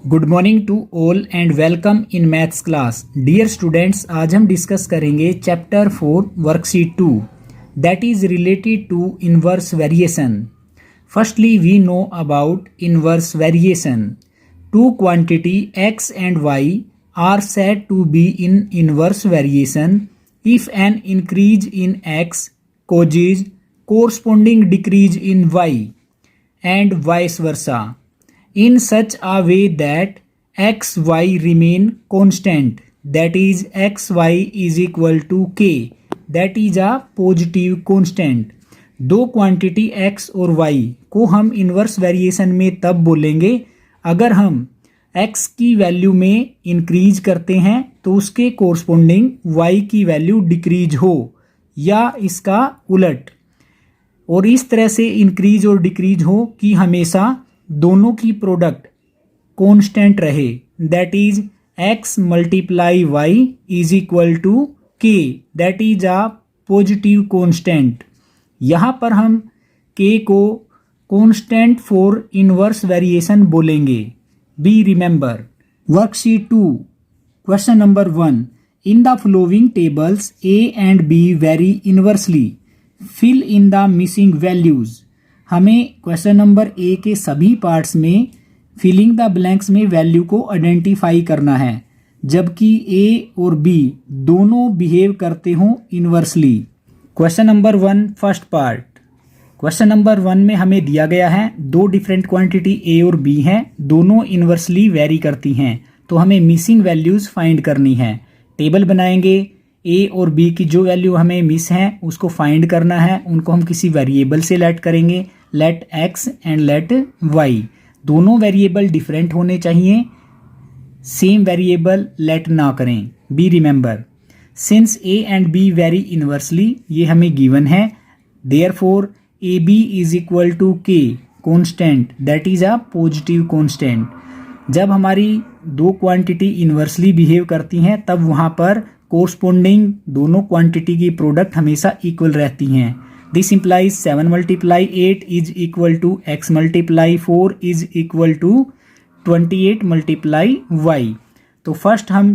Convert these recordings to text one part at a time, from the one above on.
Good morning to all and welcome in maths class. Dear students, आज हम discuss करेंगे chapter 4 worksheet 2 that is related to inverse variation. Firstly we know about inverse variation. Two quantity x and y are said to be in inverse variation if an increase in x causes corresponding decrease in y and vice versa in such a way that x y remain constant, that is x y is equal to k, that is a positive constant। दो quantity x और y को हम inverse variation में तब बोलेंगे अगर हम x की वैल्यू में इंक्रीज करते हैं तो उसके कोरस्पोंडिंग y की वैल्यू डिक्रीज हो या इसका उलट, और इस तरह से इंक्रीज और डिक्रीज हो कि हमेशा दोनों की प्रोडक्ट कांस्टेंट रहे, that is x multiply y is equal to k, that is a positive constant. यहाँ पर हम k को कांस्टेंट फॉर इनवर्स वेरिएशन बोलेंगे। Be remember. Worksheet 2 question number 1, in the following tables a and b vary inversely, fill in the missing values. हमें question number A के सभी parts में filling the blanks में value को identify करना है, जबकि ए और बी दोनों बिहेव करते हों inversely. Question number 1 first part. Question number 1 में हमें दिया गया है दो डिफरेंट क्वांटिटी ए और बी हैं, दोनों इनवर्सली वेरी करती हैं, तो हमें मिसिंग वैल्यूज फाइंड करनी है। टेबल बनाएंगे, ए और बी की जो वैल्यू हमें मिस है उसको फाइंड करना है, उनको हम किसी वेरिएबल से लेट करेंगे, let x and let y। दोनों वेरिएबल डिफरेंट होने चाहिए, सेम वेरिएबल लेट ना करें। Be remember, since a and b vary inversely, ये हमें गिवन है, therefore A B is equal to k constant, that is a positive constant. जब हमारी दो क्वांटिटी इनवर्सली बिहेव करती हैं तब वहाँ पर कोरस्पोंडिंग दोनों क्वांटिटी की प्रोडक्ट हमेशा इक्वल रहती हैं। This implies 7 multiply 8 is equal to x multiply 4 is equal to 28 multiply y। तो फर्स्ट हम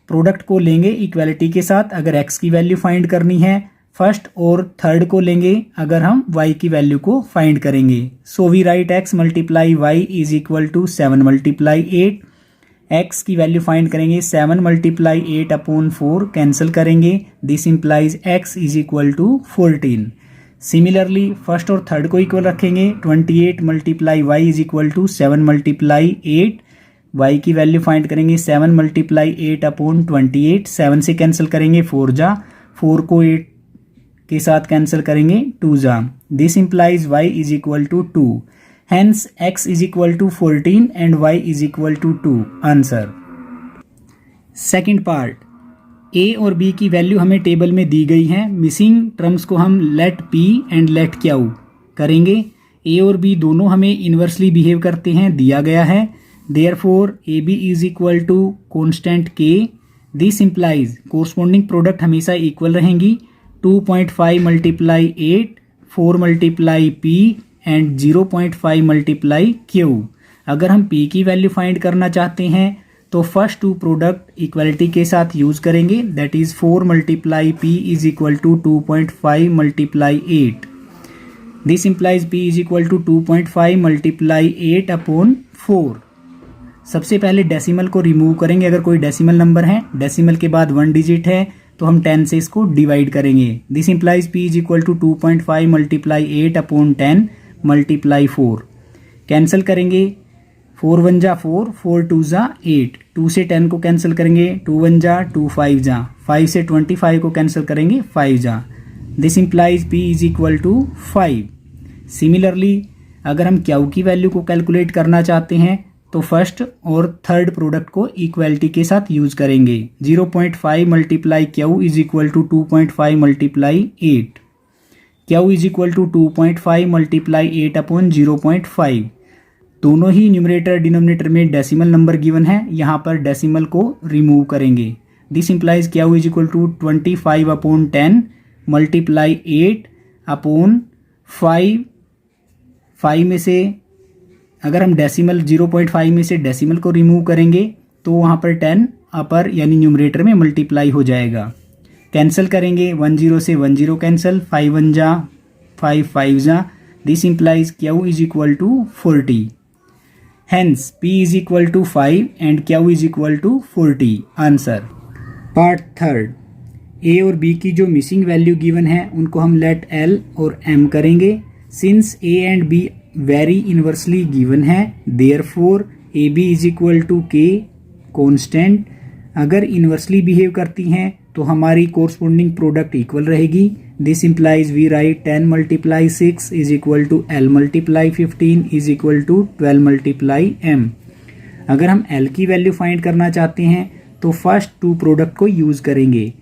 प्रोडक्ट को लेंगे इक्वलिटी के साथ अगर x की वैल्यू फाइंड करनी है, फर्स्ट और थर्ड को लेंगे अगर हम y की वैल्यू को फाइंड करेंगे। So we write x multiply y is equal to 7 multiply 8। x की वैल्यू फाइंड करेंगे, 7 मल्टीप्लाई 8 अपॉन 4 कैंसिल करेंगे, this implies x is equal to 14। Similarly first और थर्ड को इक्वल रखेंगे, 28 multiply y is equal to 7 multiply 8। y की value find करेंगे, 7 multiply 8 upon 28, 7 से cancel करेंगे 4 जा, 4 को 8 के साथ कैंसिल करेंगे 2 जा, this implies y is equal to 2। Hence x is equal to 14 and y is equal to 2। Answer. Second part, a और b की वैल्यू हमें टेबल में दी गई है, मिसिंग टर्म्स को हम let p and let q करेंगे। a और b दोनों हमें इनवर्सली बिहेव करते हैं, दिया गया है, therefore A B is equal to constant k। This implies corresponding product हमेशा इक्वल रहेंगी, 2.5 multiply 8, 4 multiply p and 0.5 multiply q। अगर हम p की वैल्यू फाइंड करना चाहते हैं तो फर्स्ट टू प्रोडक्ट इक्वलिटी के साथ यूज करेंगे, that is 4 multiply p is equal to 2.5 multiply 8। This implies p is equal to 2.5 multiply 8 upon 4। सबसे पहले डेसिमल को रिमूव करेंगे, अगर कोई डेसिमल नंबर है, डेसिमल के बाद 1 डिजिट है तो हम 10 से इसको डिवाइड करेंगे, this implies p is equal to 2.5 multiply 8 upon 10 multiply 4। Cancel करेंगे, 4 1 जा 4, 4 2 जा 8, 2 से 10 को कैंसिल करेंगे, 2 1 जा 2 5 जा, 5 से 25 को कैंसिल करेंगे 5 जा, this implies p is equal to 5। Similarly अगर हम q की वैल्यू को कैलकुलेट करना चाहते हैं तो फर्स्ट और थर्ड प्रोडक्ट को इक्वलिटी के साथ यूज करेंगे, 0.5 multiply q is equal to 2.5 multiply 8। q is equal to 2.5 multiply 8 upon 0.5। दोनों ही न्यूमरेटर डिनोमिनेटर में डेसिमल नंबर गिवन है, यहाँ पर डेसिमल को रिमूव करेंगे, this implies q is equal to 25 upon 10 multiply 8 upon 5। 5 में से अगर हम डेसिमल 0.5 में से डेसिमल को रिमूव करेंगे तो वहाँ पर 10 अपर यानी न्यूमरेटर में मल्टीप्लाई हो जाएगा। कैंसिल करेंगे 10 से 10 कैंसिल, 5 1 जा 5 5 जा, this implies Q is equal to 40। Hence P is equal to 5 and Q is equal to 40 answer. Part third, A और B की जो मिसिंग वैल्यू गिवन है उनको हम लेट L और M करेंगे। Since A and B vary inversely given है, therefore AB is equal to K constant. अगर इनवर्सली बिहेव करती हैं तो हमारी कोरस्पोंडिंग प्रोडक्ट इक्वल रहेगी। This implies we write 10 multiply 6 is equal to L multiply 15 is equal to 12 multiply M। अगर हम L की वैल्यू फाइंड करना चाहते हैं तो फर्स्ट टू प्रोडक्ट को यूज करेंगे।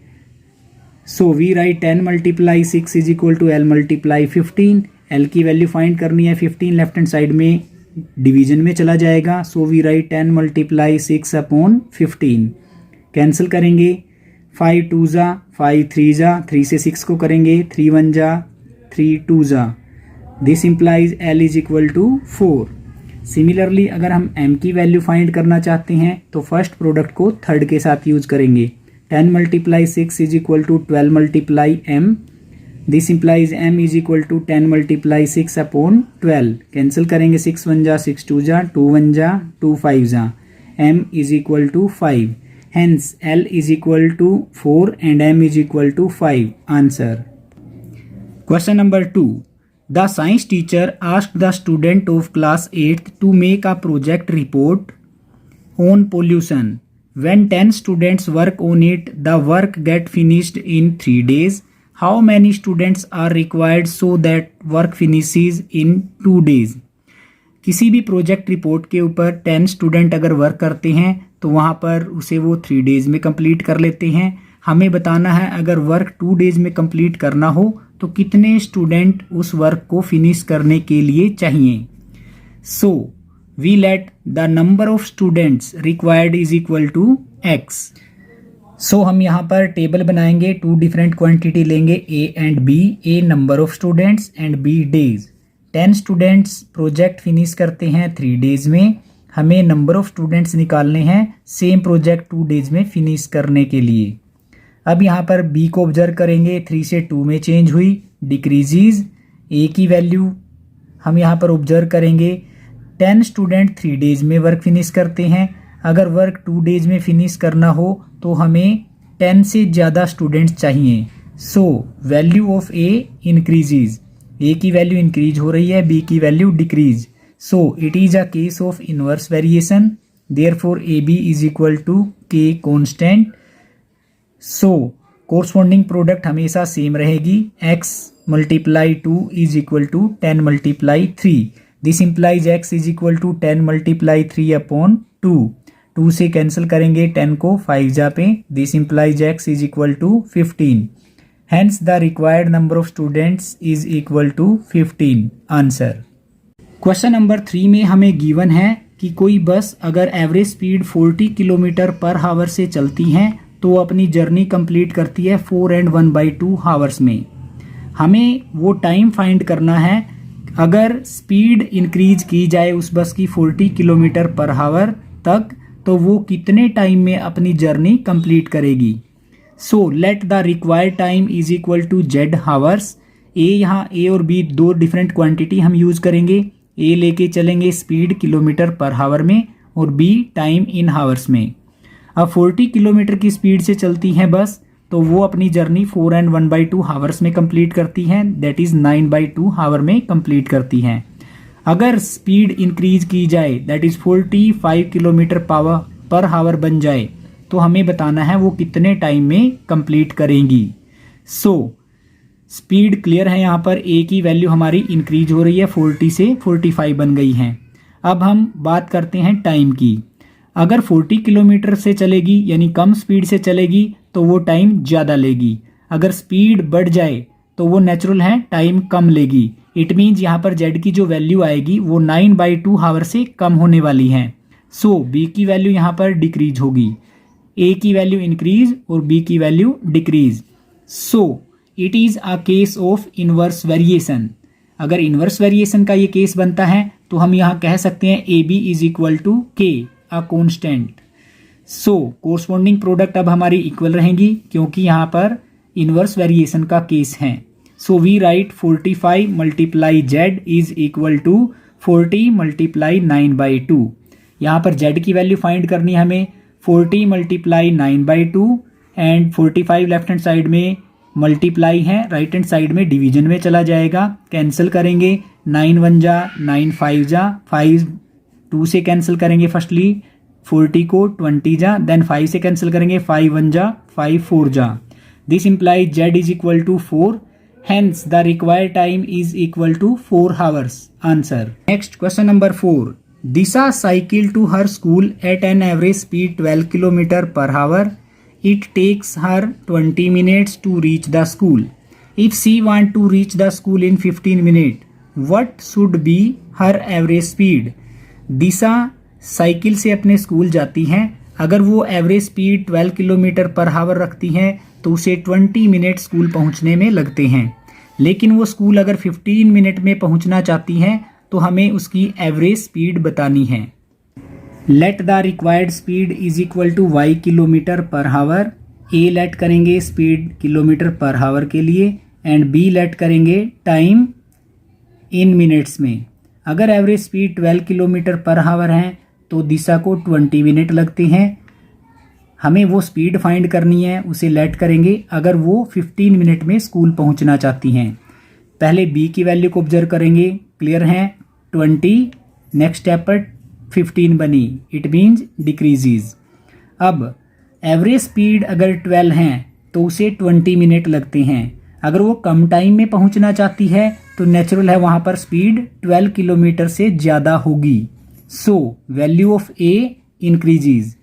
So we write 10 multiply 6 is equal to L multiply 15। L की वैल्यू फाइंड करनी है, 15 लेफ्ट हैंड साइड में डिवीजन में चला जाएगा। So we write 10 multiply 6 upon 15। Cancel करेंगे, 5 2 जा 5 3 जा, 3 से 6 को करेंगे, 3 1 जा 3 2 जा, this implies L is equal to 4। Similarly अगर हम M की वैल्यू फाइंड करना चाहते हैं तो फर्स्ट प्रोडक्ट को थर्ड के साथ यूज करेंगे। 10 multiply 6 is equal to 12 multiply M। This implies M is equal to 10 multiply 6 upon 12। Cancel करेंगे, 6 1 जा 6 2 जा, 2 1 जा 2 5 जा, M is equal to 5। Hence L is equal to 4 and M is equal to 5 answer. Question number 2. The science teacher asked the student of class 8th to make a project report on pollution. When 10 students work on it, the work get finished in 3 days. How many students are required so that work finishes in 2 days? किसी भी project report के ऊपर 10 student अगर work करते हैं तो वहाँ पर उसे वो 3 डेज़ में कंप्लीट कर लेते हैं। हमें बताना है अगर वर्क 2 डेज़ में कंप्लीट करना हो तो कितने स्टूडेंट उस वर्क को फिनिश करने के लिए चाहिए। So we let the number of students required is equal to x। So हम यहाँ पर टेबल बनाएंगे, 2 डिफरेंट क्वांटिटी लेंगे A and B, A number of students and B days. 10 students project finish करते हैं 3 डेज़ में, हमें नंबर ऑफ स्टूडेंट्स निकालने हैं सेम प्रोजेक्ट 2 डेज़ में फिनिश करने के लिए। अब यहाँ पर B को ऑब्जर्व करेंगे, 3 से 2 में चेंज हुई, डिक्रीजेज। A की वैल्यू हम यहाँ पर ऑब्जर्व करेंगे, 10 स्टूडेंट 3 डेज़ में वर्क फिनिश करते हैं। अगर वर्क 2 डेज़ में फिनिश करना हो तो हमें 10 से ज़्यादा स्टूडेंट्स चाहिए। So value of A increases, A की वैल्यू इंक्रीज हो रही है, B की value decrease. So it is a case of inverse variation, therefore AB is equal to K constant. So corresponding product हमेशा सेम रहेगी, x multiply 2 is equal to 10 multiply 3। This implies x is equal to 10 multiply 3 upon 2। 2 से cancel करेंगे 10 को 5 जा पे, this implies x is equal to 15। Hence the required number of students is equal to 15 answer. Question number 3 में हमें given है कि कोई बस अगर एवरेज स्पीड 40 किलोमीटर पर हावर से चलती है तो अपनी जर्नी कंप्लीट करती है 4 and 1/2 हावर्स में। हमें वो टाइम फाइंड करना है अगर स्पीड इंक्रीज की जाए उस बस की 40 किलोमीटर पर हावर तक तो वो कितने टाइम में अपनी जर्नी कंप्लीट करेगी। So let the required time is equal to Z hours. यहाँ A और B 2 डिफरेंट क्वांटिटी हम यूज करेंगे। A लेके चलेंगे स्पीड किलोमीटर पर हावर में और B टाइम इन हावर्स में। अब 40 किलोमीटर की स्पीड से चलती है बस तो वो अपनी जर्नी 4 and 1/2 हावर्स में कंप्लीट करती हैं, दैट इज 9/2 हावर में कंप्लीट करती हैं। अगर स्पीड इंक्रीज की जाए दैट इज 45 किलोमीटर पर हावर बन जाए तो हमें बताना है वो कितने टाइम में कंप्लीट करेंगी। सो स्पीड क्लियर है, यहाँ पर A की वैल्यू हमारी इंक्रीज हो रही है, 40 से 45 बन गई हैं। अब हम बात करते हैं टाइम की। अगर 40 किलोमीटर से चलेगी यानी कम स्पीड से चलेगी तो वो टाइम ज़्यादा लेगी। अगर स्पीड बढ़ जाए तो वो नेचुरल है टाइम कम लेगी। इट मीन्स यहाँ पर Z की जो वैल्यू आएगी वो 9/2 हावर से कम होने वाली है। सो B की वैल्यू यहाँ पर डिक्रीज होगी, A की वैल्यू इंक्रीज और B की value decrease. So it is a case of inverse variation. अगर इन्वर्स वेरिएशन का ये केस बनता है तो हम यहाँ कह सकते हैं A B is equal to K a constant. So corresponding product अब हमारी इक्वल रहेंगी क्योंकि यहाँ पर इन्वर्स वेरिएशन का केस है। So we write 45 multiply Z is equal to 40 multiply 9/2। यहाँ पर जेड की वैल्यू फाइंड करनी है हमें। 40 multiply 9/2 and 45 left hand side में मल्टीप्लाई है, राइट हैंड साइड में डिवीजन में चला जाएगा। कैंसिल करेंगे 9 1 जा 9 5 जा 5 2 से कैंसिल करेंगे फर्स्टली 40 को 20 जा, देन 5 से कैंसिल करेंगे 5 1 जा 5 4 जा। This implies Z is equal to 4, hence the required time is equal to 4 hours. Answer. Next question number 4. Disha cycled to her school at an average speed 12 km per hour. It takes her 20 minutes to reach the school. If she want to reach the school in 15 minutes, what should be her average speed? Disha cycle से अपने school जाती हैं। अगर वो average speed 12 kilometre per हावर रखती हैं तो उसे 20 मिनट स्कूल पहुंचने में लगते हैं। लेकिन वो स्कूल अगर 15 मिनट में पहुंचना चाहती हैं तो हमें उसकी एवरेज स्पीड बतानी है। Let the required speed is equal to Y kilometre per hour. A let करेंगे स्पीड किलोमीटर पर हावर के लिए एंड बी लेट करेंगे टाइम इन मिनट्स में। अगर एवरेज स्पीड 12 किलोमीटर पर हावर है तो दिशा को 20 मिनट लगते हैं। हमें वो स्पीड फाइंड करनी है, उसे लेट करेंगे अगर वो 15 मिनट में स्कूल पहुंचना चाहती हैं। पहले बी की वैल्यू को ऑब्जर्व करेंगे, क्लियर है 20, नेक्स्ट स्टेप पर 15 बनी, इट मीन्स डिक्रीजेज। अब एवरेज स्पीड अगर 12 है तो उसे 20 मिनट लगते हैं। अगर वो कम टाइम में पहुंचना चाहती है तो नेचुरल है वहाँ पर स्पीड 12 किलोमीटर से ज़्यादा होगी। So value of A increases,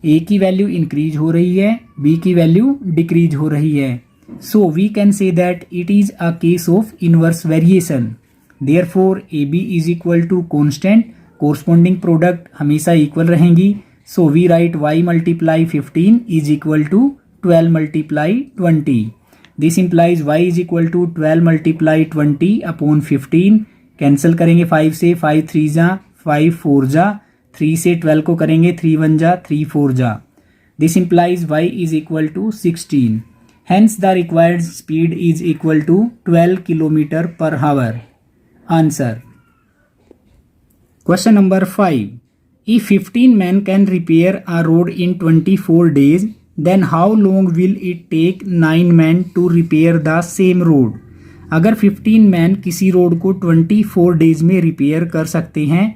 A की वैल्यू इंक्रीज हो रही है, बी की वैल्यू डिक्रीज हो रही है। So we can say that it is a case of inverse variation. Therefore A B is equal to constant, corresponding product हमेशा equal रहेंगी। So we write y multiply 15 is equal to 12 multiply 20। This implies y is equal to 12 multiply 20 upon 15। Cancel करेंगे 5 से, 5 3 जा 5 4 जा, 3 से 12 को करेंगे 3 1 जा 3 4 जा। This implies y is equal to 16। Hence the required speed is equal to 12 kilometer per hour. Answer. Question number 5. If 15 men can repair a road in 24 days, then how long will it take 9 men to repair the same road? अगर 15 man किसी road को 24 days में repair कर सकते हैं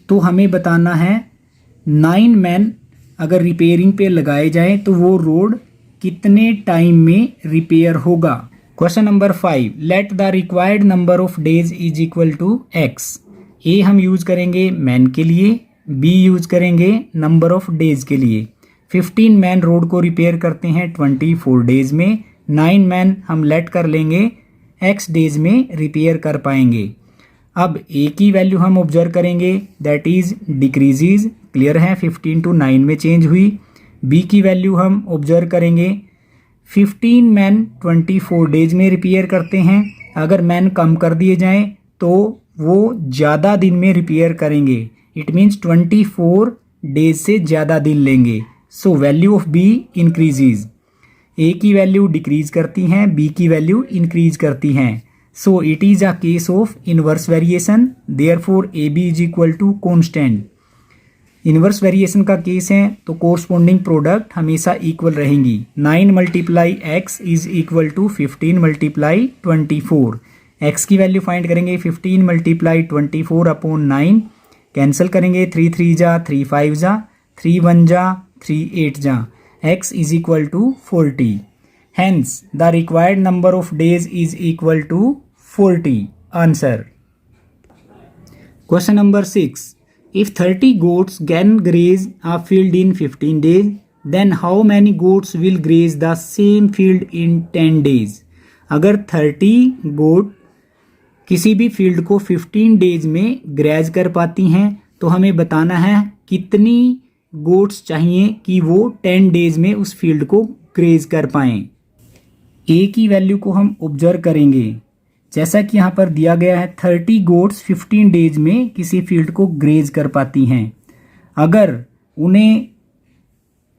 तो हमें बताना है 9 मैन अगर रिपेयरिंग पे लगाए जाएं तो वो रोड कितने टाइम में रिपेयर होगा। Question number 5. Let the required number of days is equal to X. A हम यूज करेंगे मैन के लिए, बी यूज करेंगे नंबर ऑफ डेज के लिए। 15 मैन रोड को रिपेयर करते हैं 24 डेज में, 9 मैन हम लेट कर लेंगे एक्स डेज में रिपेयर कर पाएंगे। अब ए की वैल्यू हम ऑब्जर्व करेंगे दैट इज डिक्रीजेज, क्लियर है 15 to 9 में चेंज हुई। बी की वैल्यू हम ऑब्जर्व करेंगे 15 मैन 24 डेज में रिपेयर करते हैं। अगर मैन कम कर दिए जाएं तो वो ज़्यादा दिन में रिपेयर करेंगे, इट मीन्स 24 डेज से ज़्यादा दिन लेंगे। So value of B increases, A की वैल्यू डिक्रीज करती हैं, बी की वैल्यू इंक्रीज करती हैं। So it is a case of inverse variation, therefore A B is equal to constant. Inverse variation का केस है तो कोरस्पॉन्डिंग प्रोडक्ट हमेशा इक्वल रहेंगी। 9 multiply X is equal to 15 multiply 24। X की value find करेंगे 15 multiply 24 upon 9। Cancel करेंगे 3 3 जा 3 5 जा 3 1 जा 3 8 जा। X is equal to 40। Hence the required number of days is equal to 40। Answer. Question number 6. If 30 goats can graze a field in 15 days, then how many goats will graze the same field in 10 days? अगर 30 गोट किसी भी field को 15 days में graze कर पाती हैं तो हमें बताना है कितनी गोट्स चाहिए कि वो 10 डेज में उस फील्ड को ग्रेज कर पाएँ। ए की वैल्यू को हम ऑब्जर्व करेंगे, जैसा कि यहाँ पर दिया गया है 30 गोट्स 15 डेज में किसी फील्ड को ग्रेज कर पाती हैं। अगर उन्हें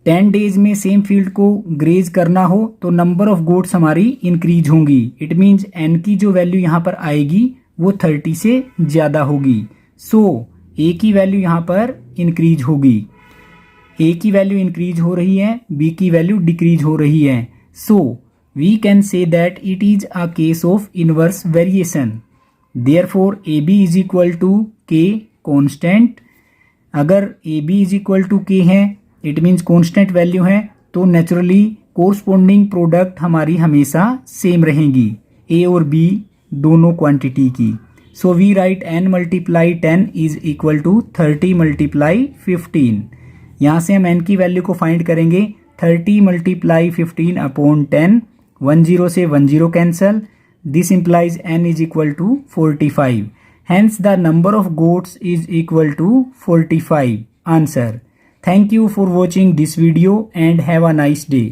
10 डेज में सेम फील्ड को ग्रेज करना हो तो नंबर ऑफ गोट्स हमारी इंक्रीज होंगी। इट मीन्स एन की जो वैल्यू यहाँ पर आएगी वो 30 से ज़्यादा होगी। सो ए की वैल्यू यहाँ पर इंक्रीज होगी। ए की वैल्यू इंक्रीज हो रही है, बी की वैल्यू डिक्रीज हो रही है। So we can say that it is a case of inverse variation. Therefore A B is equal to K constant. अगर A B is equal to K है, it means constant value है, तो naturally corresponding product हमारी हमेशा same रहेंगी, ए और B दोनों quantity की। So we write n multiply 10 is equal to 30 multiply 15। यहाँ से हम n की वैल्यू को फाइंड करेंगे। 30 मल्टीप्लाई 15 अपॉन 10, 10 से 10 cancel, this implies n is equal to 45. Hence the number of goats is equal to 45. Answer. Thank you for watching this video and have a nice day.